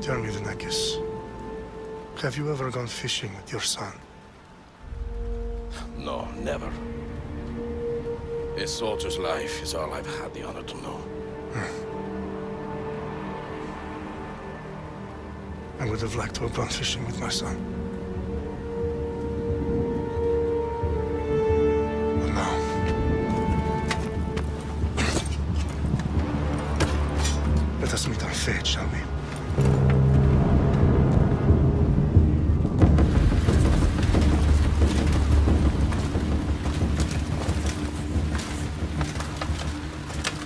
Tell me, Denakis, have you ever gone fishing with your son? No, never. A soldier's life is all I've had the honor to know. I would have liked to have gone fishing with my son. But now... Let us meet on fate, shall we?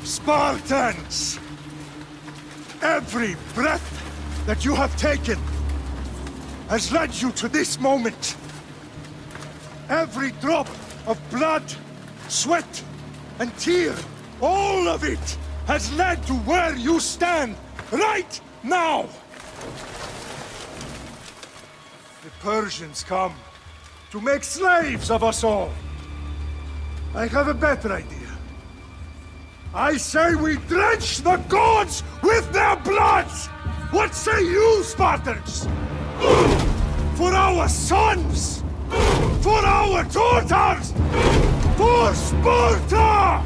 Spartans! Every breath that you have taken has led you to this moment. Every drop of blood, sweat, and tear, all of it has led to where you stand right now. The Persians come to make slaves of us all. I have a better idea. I say we drench the gods with their blood! What say you, Spartans? For our sons! For our daughters! For Sparta!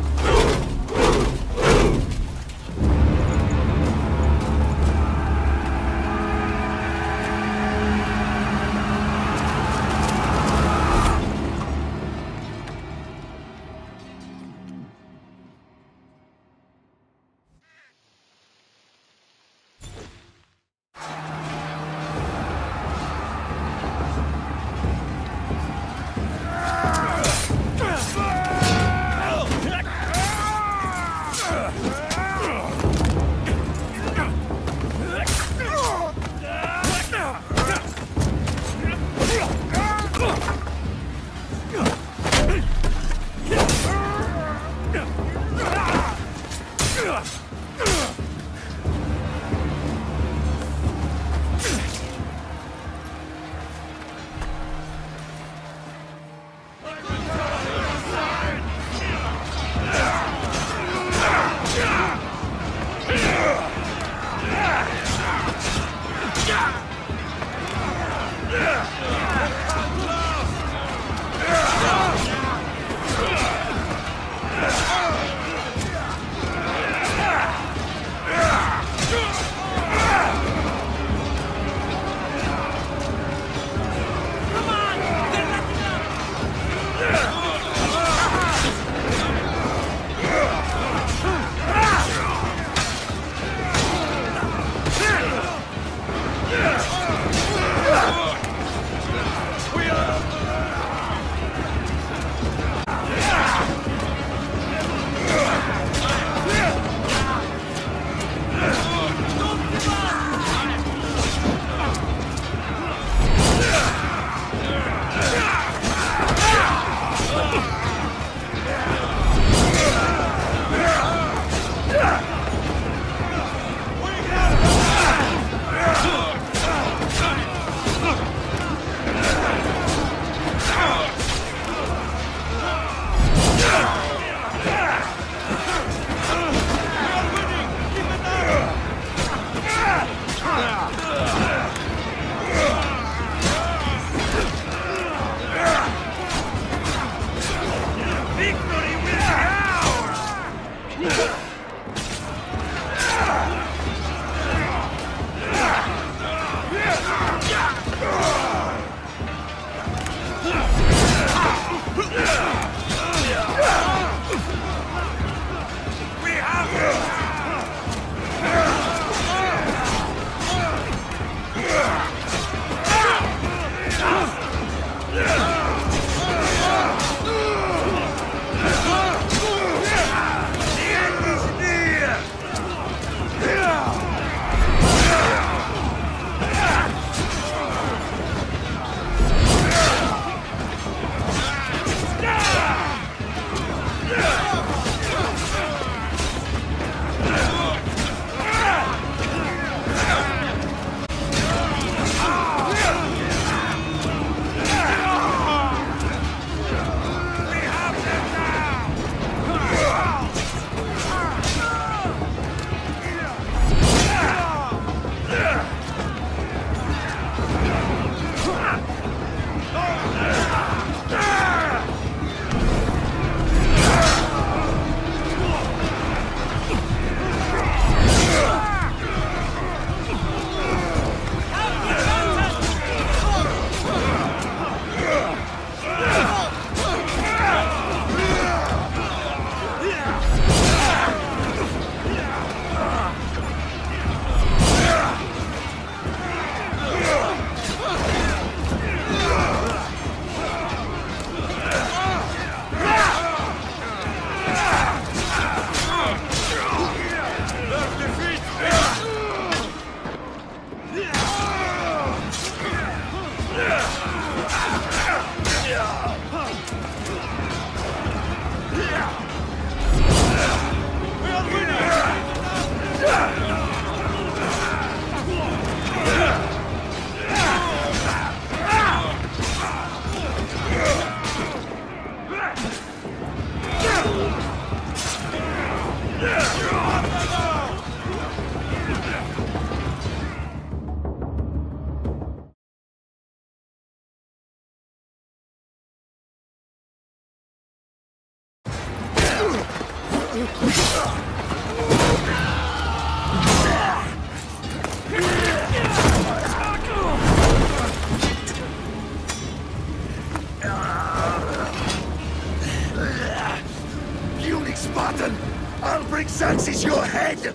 Xerxes your head!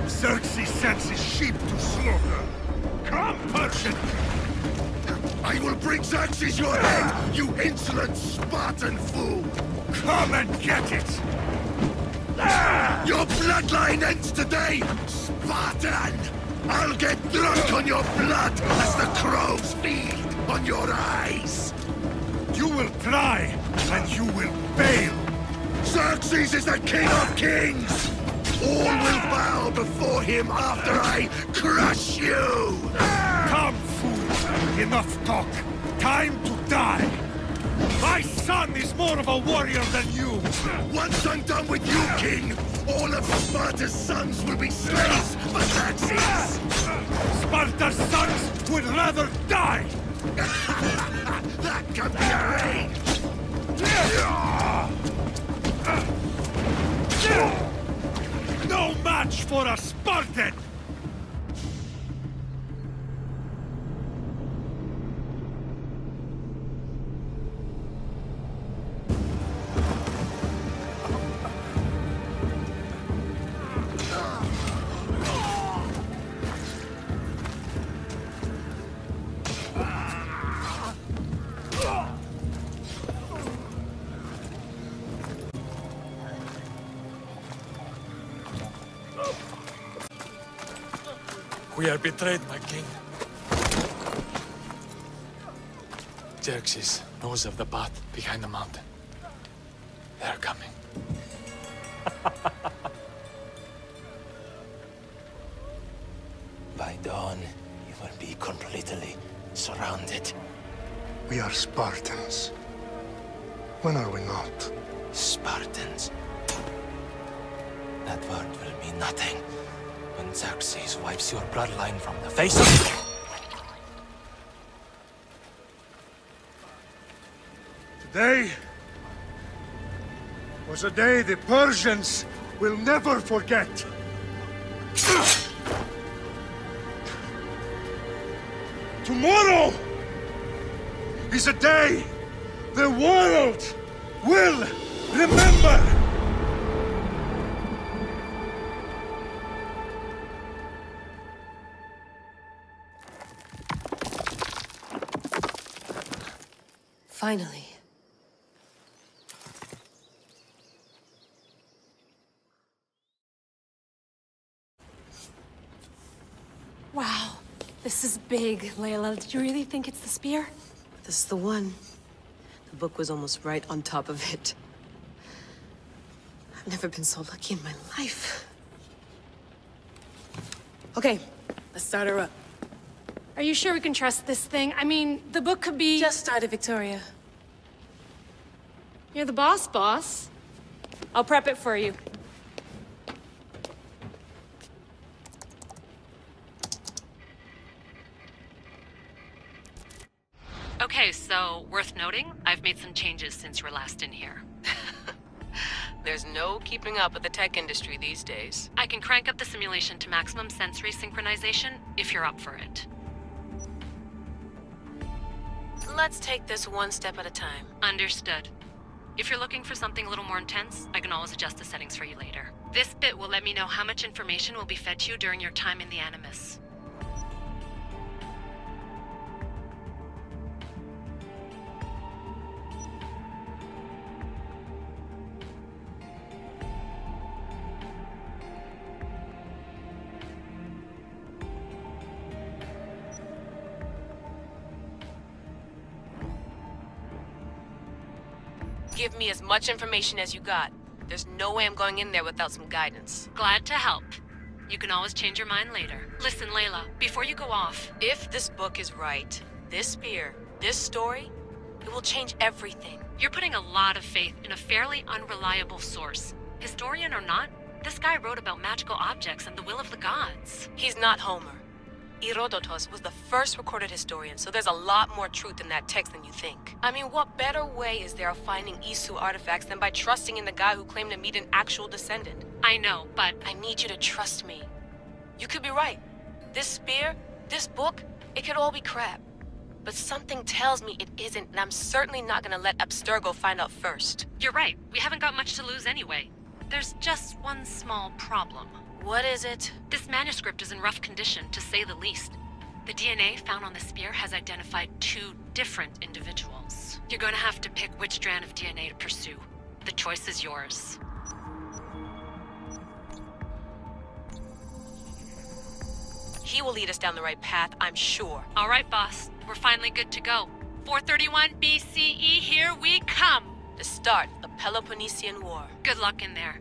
Xerxes sends his sheep to slaughter. Come, Persian! I will bring Xerxes your head, you insolent Spartan fool! Come and get it! Your bloodline ends today, Spartan! I'll get drunk on your blood as the crows feed on your eyes! You will try, and you will fail! Xerxes is the king of kings! All will bow before him after I crush you! Come, fool! Enough talk! Time to die! My son is more of a warrior than you! Once I'm done with you, king, all of Sparta's sons will be slaves for Xerxes! Sparta's sons would rather die! That can be arranged! No match for a Spartan! We are betrayed, my king. Xerxes knows of the path behind the mountain. They are coming. By dawn, you will be completely surrounded. We are Spartans. When are we not? Spartans. That word will mean nothing when Xerxes wipes your bloodline from the face of... Today was a day the Persians will never forget. Tomorrow is a day the world will remember. Finally. Wow, this is big, Layla. Did you really think it's the spear? This is the one. The book was almost right on top of it. I've never been so lucky in my life. Okay, let's start her up. Are you sure we can trust this thing? I mean, the book could be... Just started, Victoria. You're the boss. I'll prep it for you. Okay, so, worth noting, I've made some changes since you were last in here. There's no keeping up with the tech industry these days. I can crank up the simulation to maximum sensory synchronization, if you're up for it. Let's take this one step at a time. Understood. If you're looking for something a little more intense, I can always adjust the settings for you later. This bit will let me know how much information will be fed to you during your time in the Animus. Give me as much information as you got. There's no way I'm going in there without some guidance. Glad to help. You can always change your mind later. Listen, Layla, before you go off... If this book is right, this spear, this story, it will change everything. You're putting a lot of faith in a fairly unreliable source. Historian or not, this guy wrote about magical objects and the will of the gods. He's not Homer. Herodotus was the first recorded historian, so there's a lot more truth in that text than you think. I mean, what better way is there of finding Isu artifacts than by trusting in the guy who claimed to meet an actual descendant? I know, but... I need you to trust me. You could be right. This spear, this book, it could all be crap. But something tells me it isn't, and I'm certainly not gonna let Abstergo find out first. You're right. We haven't got much to lose anyway. There's just one small problem. What is it? This manuscript is in rough condition, to say the least. The DNA found on the spear has identified 2 different individuals. You're gonna have to pick which strand of DNA to pursue. The choice is yours. He will lead us down the right path, I'm sure. All right, boss. We're finally good to go. 431 BCE, here we come! The start of the Peloponnesian War. Good luck in there.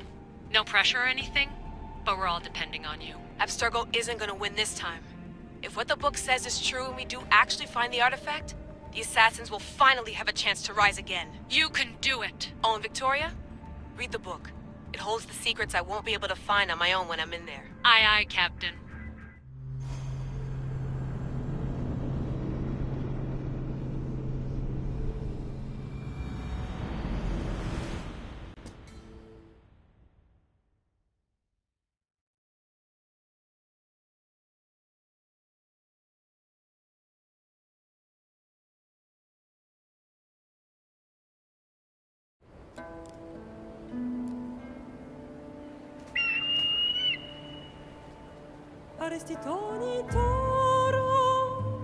No pressure or anything, but we're all depending on you. Abstergo isn't gonna win this time. If what the book says is true and we do actually find the artifact, the assassins will finally have a chance to rise again. You can do it! Oh, and Victoria? Read the book. It holds the secrets I won't be able to find on my own when I'm in there. Aye, aye, Captain. Arestitoni toro,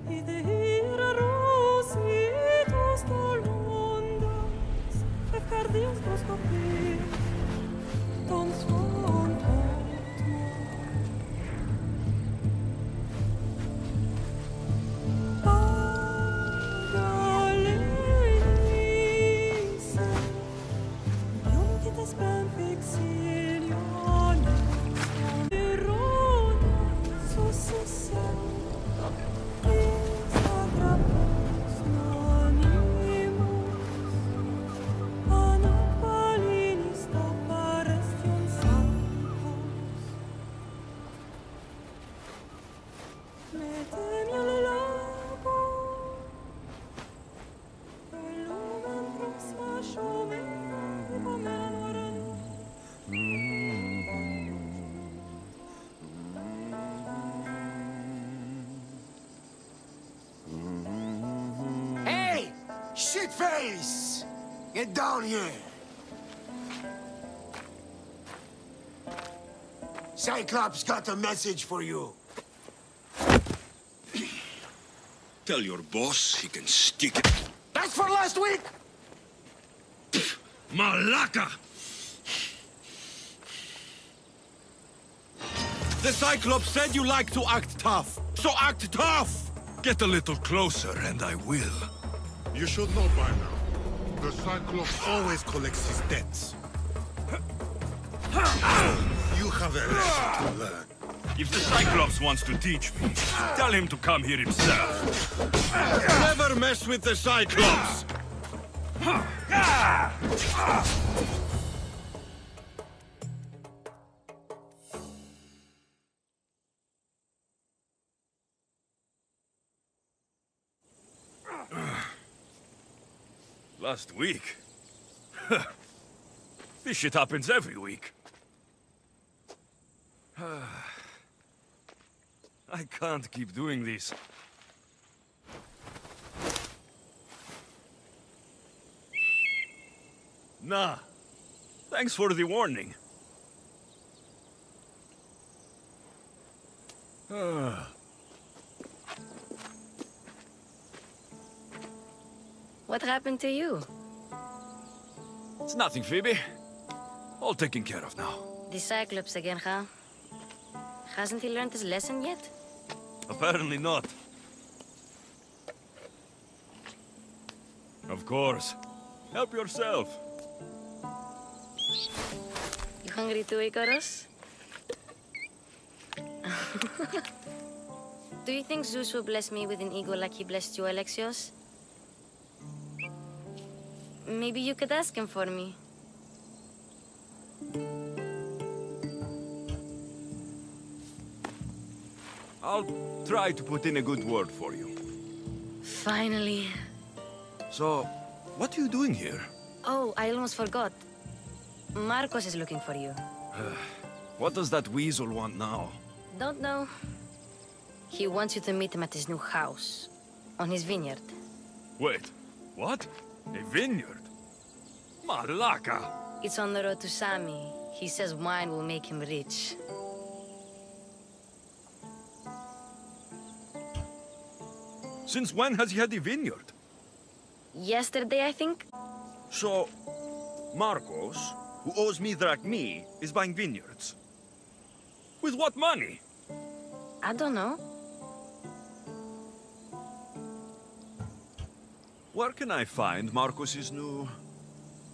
idehira rositos tolondas, efcardios proskopir, ton svon Pagalenise, iuntites ben vexiliones, Shitface! Get down here! Cyclops got a message for you. Tell your boss he can stick it. That's for last week! Malaka! The Cyclops said you like to act tough, so act tough! Get a little closer and I will. You should know by now. The Cyclops always collects his debts. You have a lesson to learn. If the Cyclops wants to teach me, tell him to come here himself. Never mess with the Cyclops! Last week? This shit happens every week. I can't keep doing this. Nah. Thanks for the warning. What happened to you? It's nothing, Phoebe. All taken care of now. The Cyclops again, huh? Hasn't he learned his lesson yet? Apparently not. Of course. Help yourself. You hungry too, Icarus? Do you think Zeus will bless me with an ego like he blessed you, Alexios? Maybe you could ask him for me. I'll try to put in a good word for you. Finally. So, what are you doing here? Oh, I almost forgot. Marcos is looking for you. What does that weasel want now? Don't know. He wants you to meet him at his new house. On his vineyard. Wait, what? A vineyard? Malaka! It's on the road to Sami. He says wine will make him rich. Since when has he had a vineyard? Yesterday, I think? So, Marcos, who owes me drachmi, is buying vineyards. With what money? I don't know. Where can I find Marcos's new,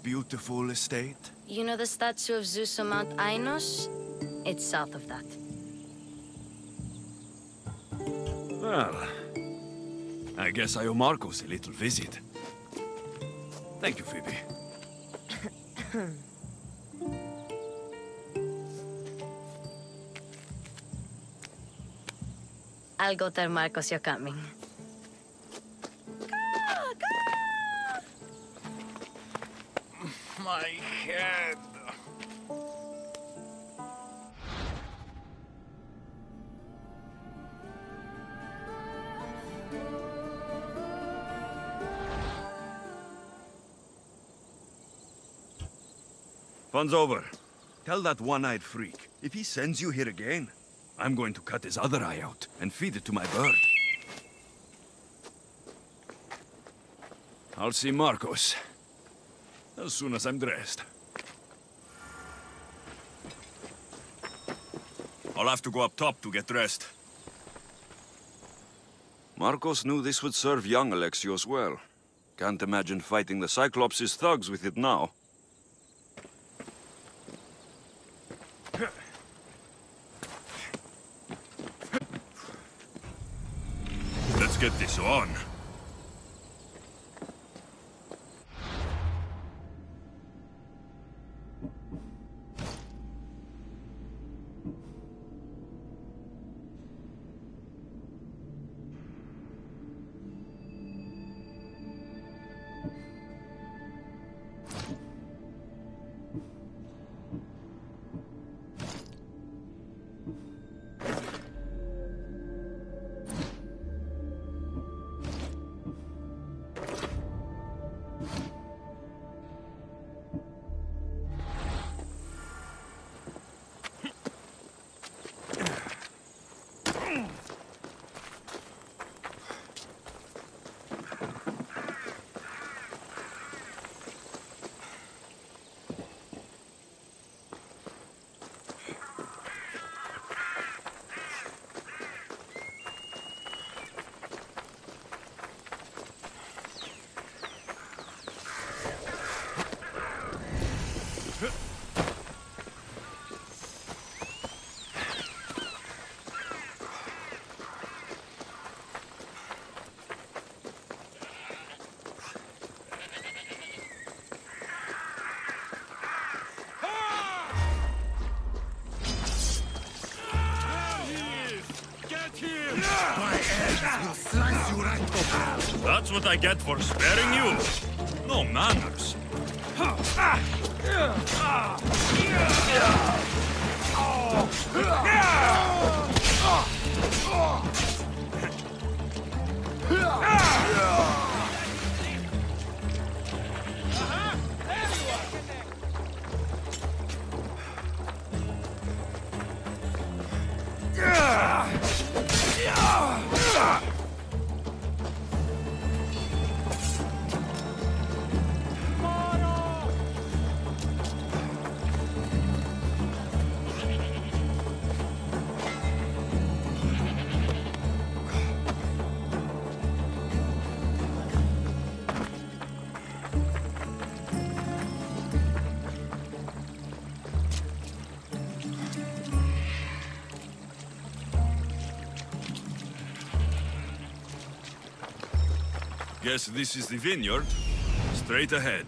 beautiful estate? You know the statue of Zeus on Mount Ainos? It's south of that. Well, I guess I owe Marcos a little visit. Thank you, Phoebe. I'll go tell Marcos you're coming. My head. Fun's over. Tell that one-eyed freak, if he sends you here again, I'm going to cut his other eye out and feed it to my bird. I'll see Marcos as soon as I'm dressed. I'll have to go up top to get dressed. Marcos knew this would serve young Alexios well. Can't imagine fighting the Cyclops' thugs with it now. Let's get this on. That's what I get for sparing you. No manners. Guess this is the vineyard. Straight ahead.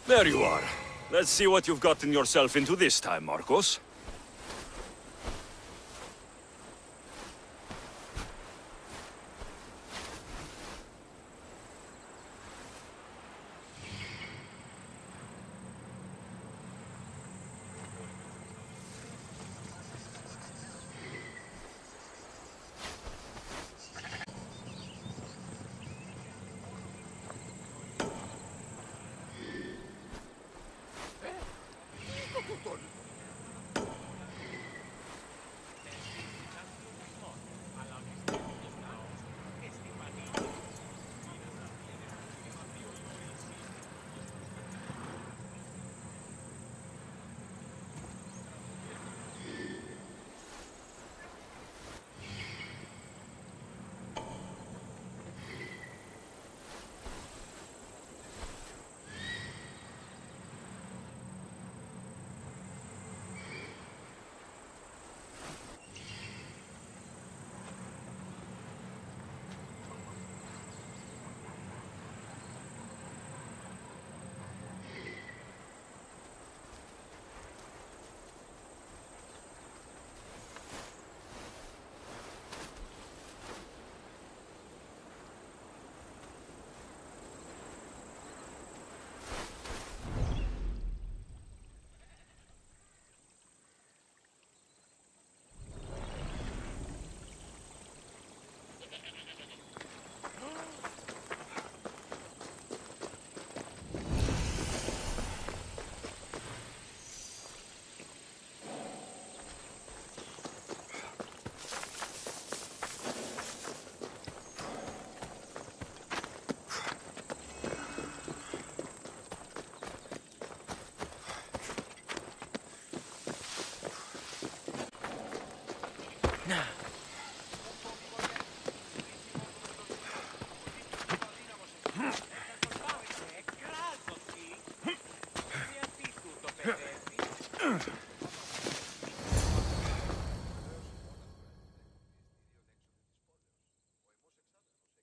There you are. Let's see what you've gotten yourself into this time, Marcos.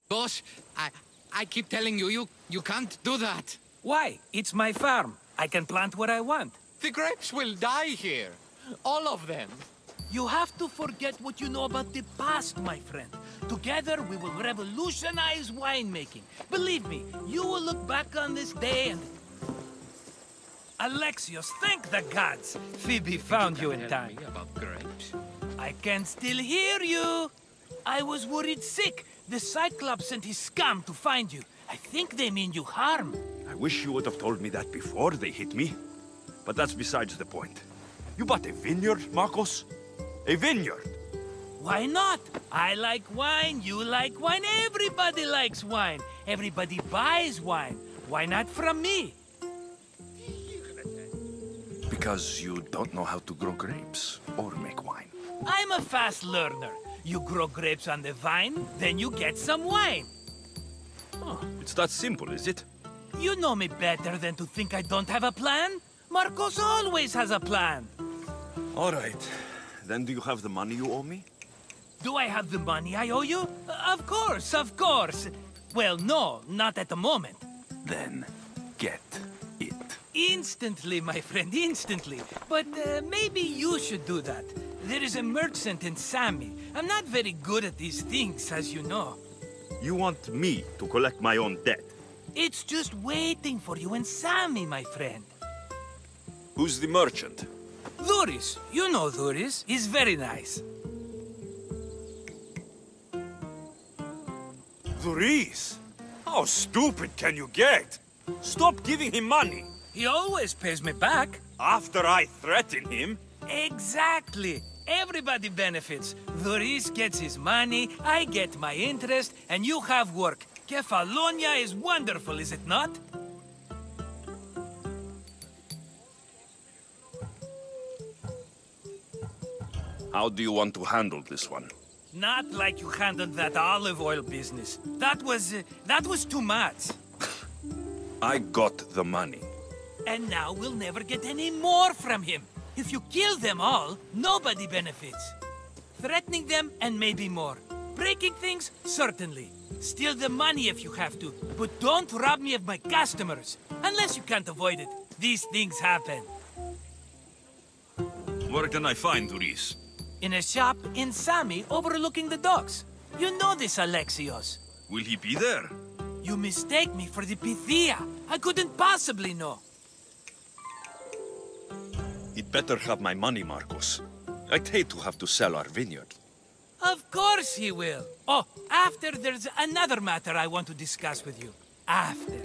Boss, I keep telling you, you can't do that. Why? It's my farm. I can plant what I want. The grapes will die here. All of them. You have to forget what you know about the past, my friend. Together, we will revolutionize winemaking. Believe me, you will look back on this day and... Alexios, thank the gods! Phoebe found you in time. About grapes? I can still hear you. I was worried sick. The Cyclops sent his scum to find you. I think they mean you harm. I wish you would have told me that before they hit me. But that's besides the point. You bought a vineyard, Marcos? A vineyard? Why not? I like wine, you like wine, everybody likes wine. Everybody buys wine. Why not from me? Because you don't know how to grow grapes or make wine. I'm a fast learner. You grow grapes on the vine, then you get some wine. Oh, it's that simple, is it? You know me better than to think I don't have a plan. Marcos always has a plan. All right. Then do you have the money you owe me? Do I have the money I owe you? Of course, of course. Well, no, not at the moment. Then get it. Instantly, my friend, instantly. But maybe you should do that. There is a merchant in Sami. I'm not very good at these things, as you know. You want me to collect my own debt? It's just waiting for you in Sami, my friend. Who's the merchant? Dhuris. You know Dhuris. He's very nice. Dhuris? How stupid can you get? Stop giving him money. He always pays me back. After I threaten him? Exactly. Everybody benefits. Dhuris gets his money, I get my interest, and you have work. Kefalonia is wonderful, is it not? How do you want to handle this one? Not like you handled that olive oil business. That was too much. I got the money. And now we'll never get any more from him. If you kill them all, nobody benefits. Threatening them, and maybe more. Breaking things, certainly. Steal the money if you have to, but don't rob me of my customers. Unless you can't avoid it. These things happen. Where can I find Dhuris? In a shop in Sami overlooking the docks. You know this, Alexios. Will he be there? You mistake me for the Pythia. I couldn't possibly know. He'd better have my money, Marcos. I'd hate to have to sell our vineyard. Of course he will. Oh, after there's another matter I want to discuss with you. After.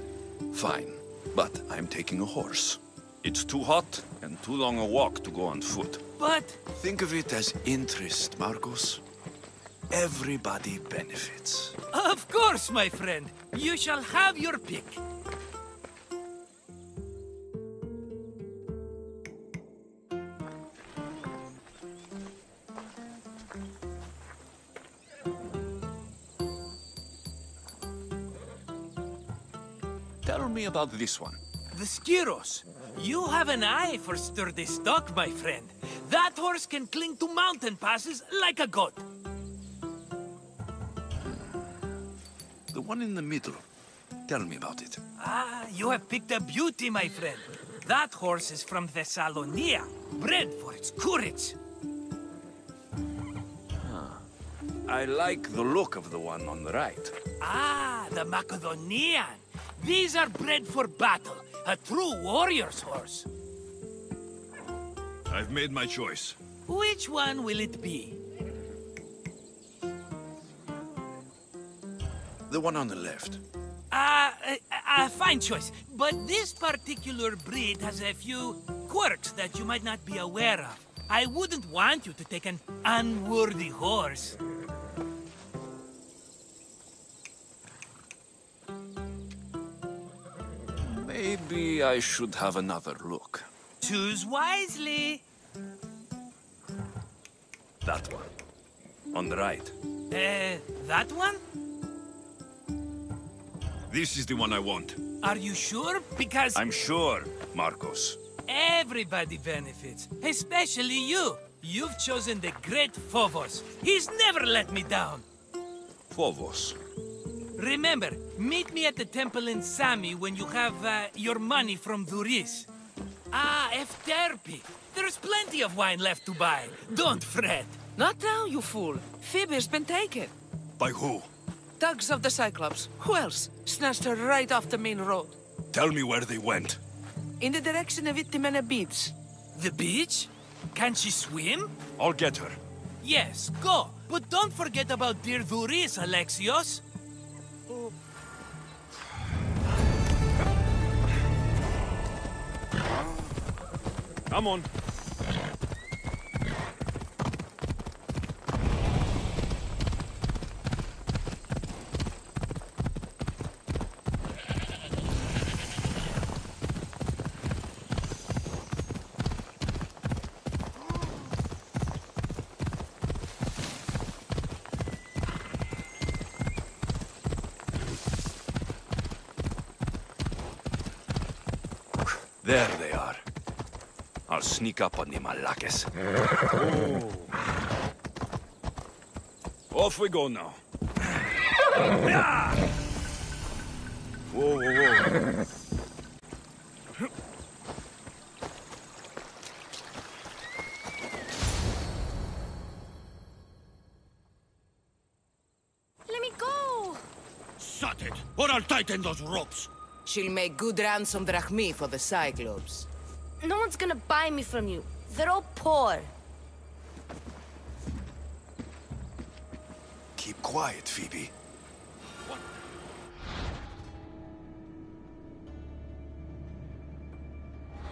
Fine, but I'm taking a horse. It's too hot and too long a walk to go on foot. But... Think of it as interest, Marcos. Everybody benefits. Of course, my friend. You shall have your pick. Tell me about this one. The Skiros. You have an eye for sturdy stock, my friend. That horse can cling to mountain passes like a goat. The one in the middle. Tell me about it. Ah, you have picked a beauty, my friend. That horse is from Thessalonia, bred for its courage. I like the look of the one on the right. Ah, the Macedonian. These are bred for battle. A true warrior's horse. I've made my choice. Which one will it be? The one on the left. Fine choice. But this particular breed has a few quirks that you might not be aware of. I wouldn't want you to take an unworthy horse. Maybe I should have another look. Choose wisely. That one. On the right. That one? This is the one I want. Are you sure? Because... I'm sure, Marcos. Everybody benefits, especially you. You've chosen the great Phobos. He's never let me down. Phobos. Remember, meet me at the temple in Sami when you have your money from Duris. Ah, Efterpi. There's plenty of wine left to buy. Don't fret. Not now, you fool. Phoebe's been taken. By who? Thugs of the Cyclops. Who else? Snatched her right off the main road. Tell me where they went. In the direction of Itimena Beach. The beach? Can she swim? I'll get her. Yes, go. But don't forget about dear Duris, Alexios. Come on. There they are. I'll sneak up on the Malakes. Off we go now. Whoa, whoa, whoa. Let me go! Shut it, or I'll tighten those ropes. She'll make good ransom drachmi for the Cyclops. No one's gonna buy me from you. They're all poor. Keep quiet, Phoebe.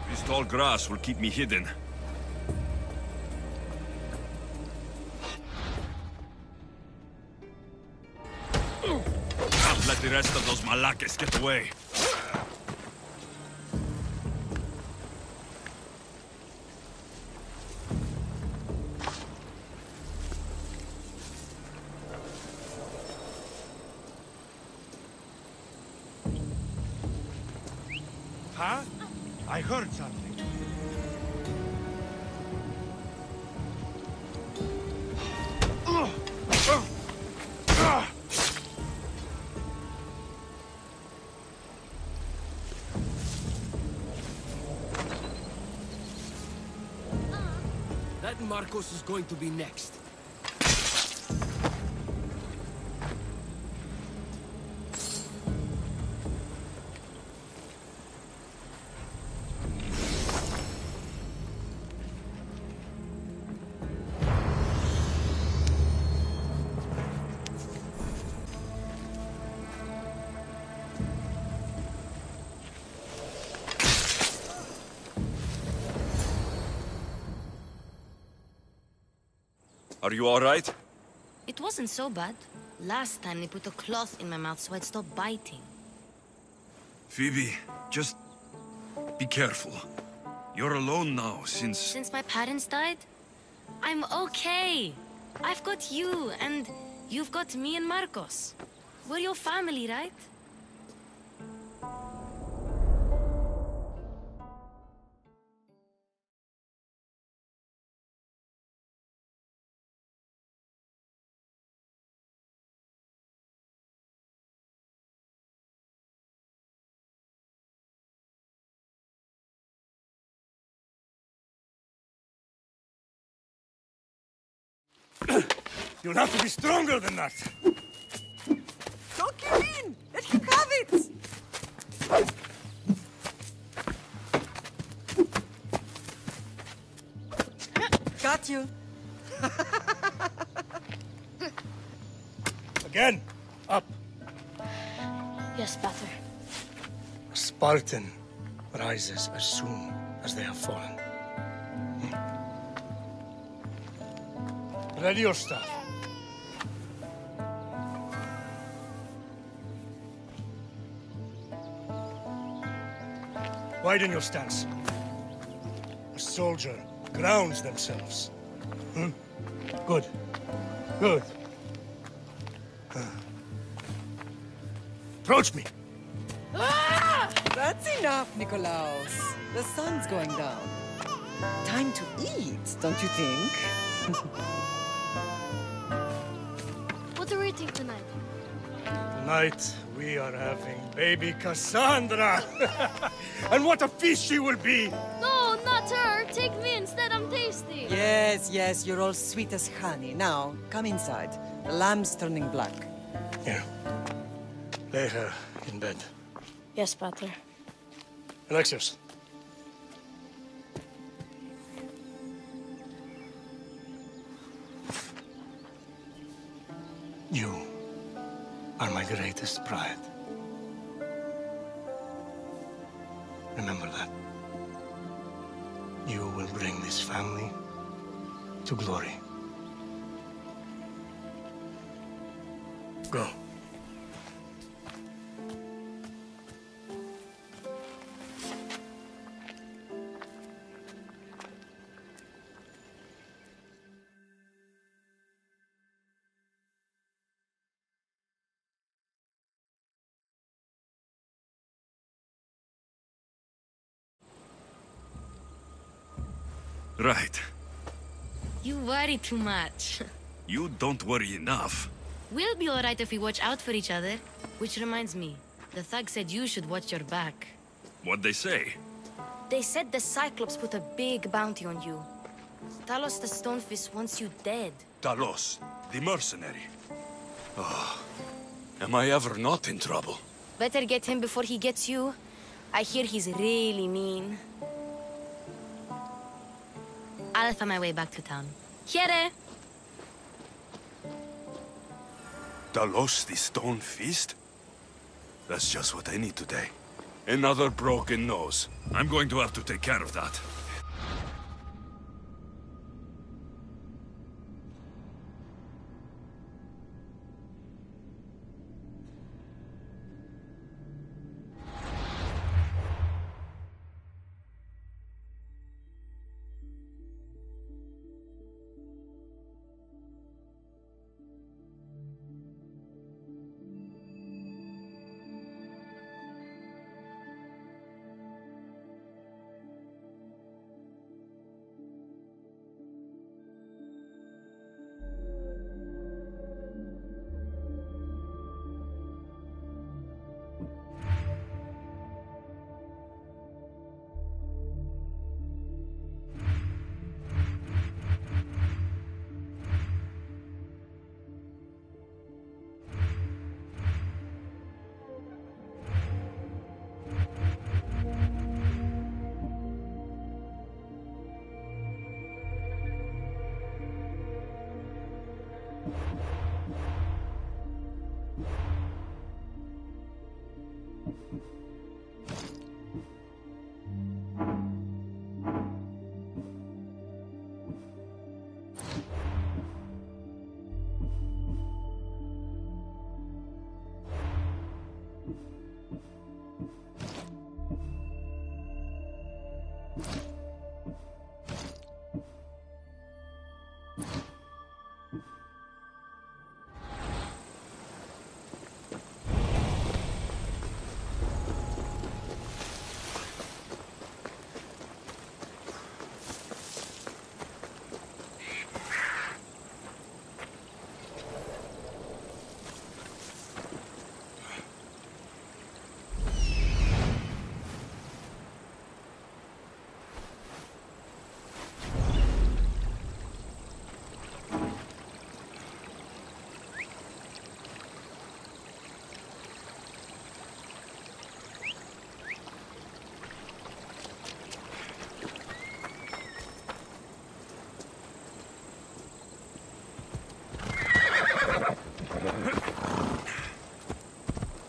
This tall grass will keep me hidden. Can't let the rest of those Malakes get away. Huh? I heard something. That Marcos is going to be next. Are you all right? It wasn't so bad. Last time they put a cloth in my mouth so I'd stop biting. Phoebe, just be careful. You're alone now since... Since my parents died? I'm okay. I've got you, and you've got me and Marcos. We're your family, right? You'll have to be stronger than that. Don't give in! Let him have it! Got you. Again. Up. Yes, Father. A Spartan rises as soon as they have fallen. Ready your staff. Widen your stance. A soldier grounds themselves. Good. Good. Approach me. Ah! That's enough, Nikolaus. The sun's going down. Time to eat, don't you think? What are we eating tonight? Tonight, we are having baby Cassandra. And what a feast she will be! No, not her. Take me instead. I'm tasty. Yes, yes, you're all sweet as honey. Now, come inside. The lamb's turning black. Here. Lay her in bed. Yes, Pater. Alexios. You are my greatest pride. Remember that. You will bring this family to glory. Go. Right. You worry too much. You don't worry enough. We'll be alright if we watch out for each other. Which reminds me, the thug said you should watch your back. What'd they say? They said the Cyclops put a big bounty on you. Talos the Stonefist wants you dead. Talos, the mercenary. Oh, am I ever not in trouble? Better get him before he gets you. I hear he's really mean. I'll find my way back to town. Here! Talos, the stone fist? That's just what I need today. Another broken nose. I'm going to have to take care of that.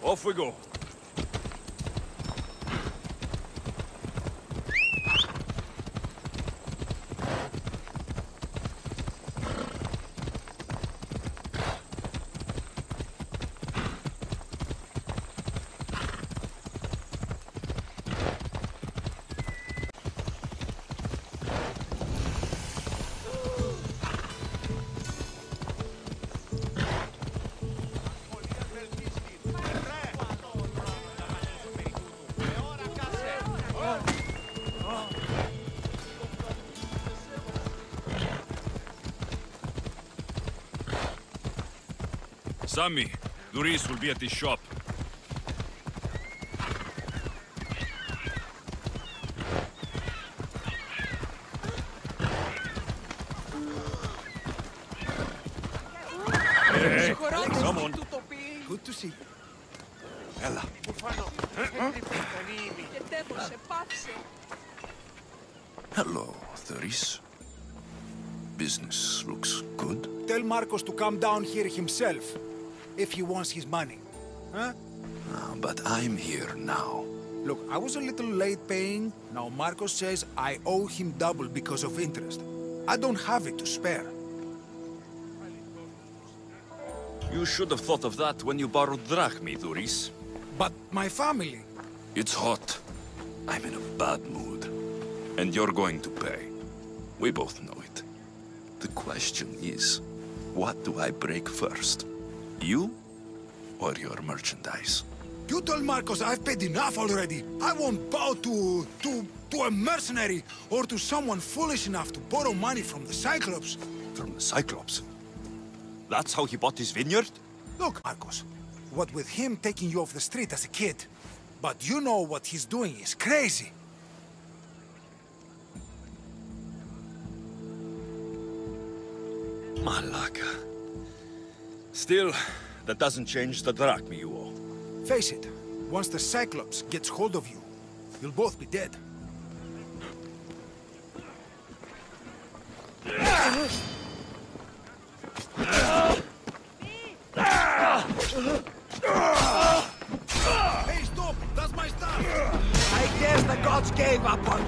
Off we go. Sammy, Luis will be at the shop. Hey, someone. Good to see you. Ella. Hello, Theris. Business looks good. Tell Marcos to come down here himself, if he wants his money. Huh? But I'm here now. Look, I was a little late paying. Now Marcos says I owe him double because of interest. I don't have it to spare. You should have thought of that when you borrowed drachmi, Luis. But my family... It's hot. I'm in a bad mood. And you're going to pay. We both know it. The question is, what do I break first? You or your merchandise? You told Marcos I've paid enough already. I won't bow to a mercenary or to someone foolish enough to borrow money from the Cyclops. From the Cyclops? That's how he bought his vineyard? Look, Marcos, what with him taking you off the street as a kid, but you know what he's doing is crazy. Malaka. Still, that doesn't change the drachmi you owe. Face it, once the Cyclops gets hold of you, you'll both be dead. Hey, stop! That's my stuff! I guess the gods gave up on you.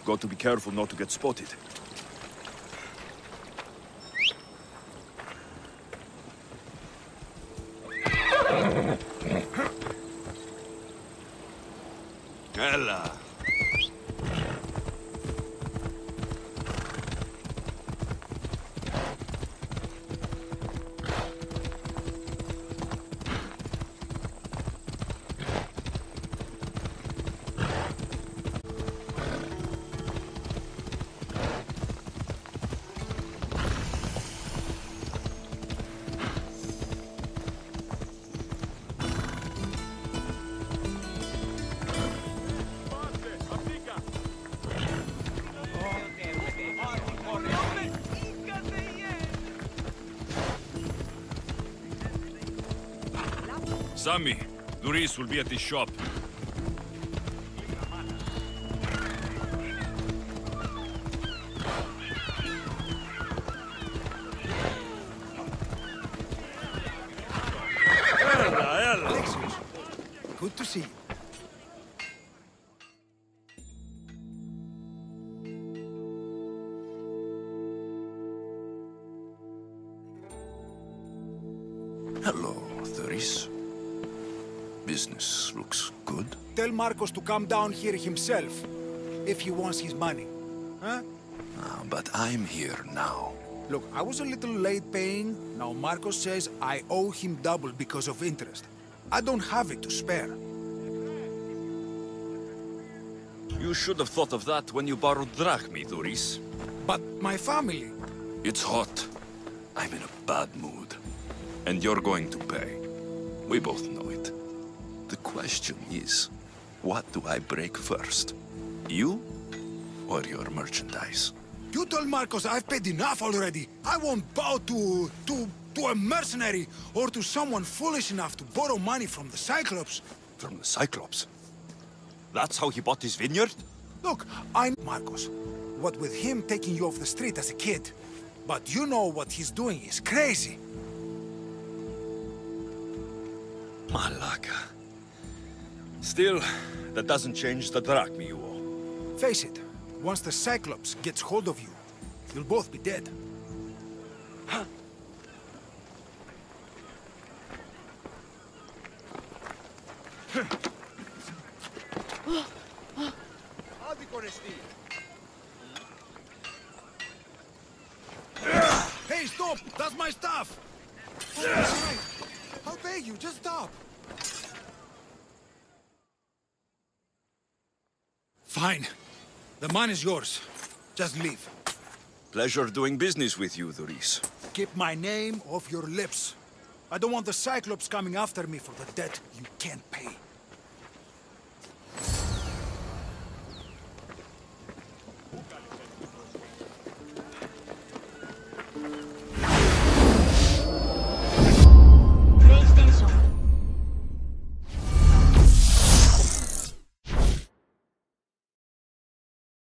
Got to be careful not to get spotted. Ella. Sammy, Luis will be at the shop. Good to see you. Hello, Theris. Business looks good. Tell Marcos to come down here himself, if he wants his money. Huh? But I'm here now. Look, I was a little late paying. Now Marcos says I owe him double because of interest. I don't have it to spare. You should have thought of that when you borrowed drachmi, Luis. But my family... It's hot. I'm in a bad mood. And you're going to pay. We both know it. The question is, what do I break first? You or your merchandise? You told Marcos I've paid enough already. I won't bow to a mercenary or to someone foolish enough to borrow money from the Cyclops. From the Cyclops? That's how he bought his vineyard? Look, I know Marcos. What with him taking you off the street as a kid. But you know what he's doing is crazy. Malaka. Still, that doesn't change the drachmi you owe. Face it, once the Cyclops gets hold of you, you'll both be dead. Hey, stop! That's my stuff! Oh, that's right. I'll pay you, just stop! Fine. The mine is yours. Just leave. Pleasure doing business with you, Doris. Keep my name off your lips. I don't want the Cyclops coming after me for the debt you can't pay.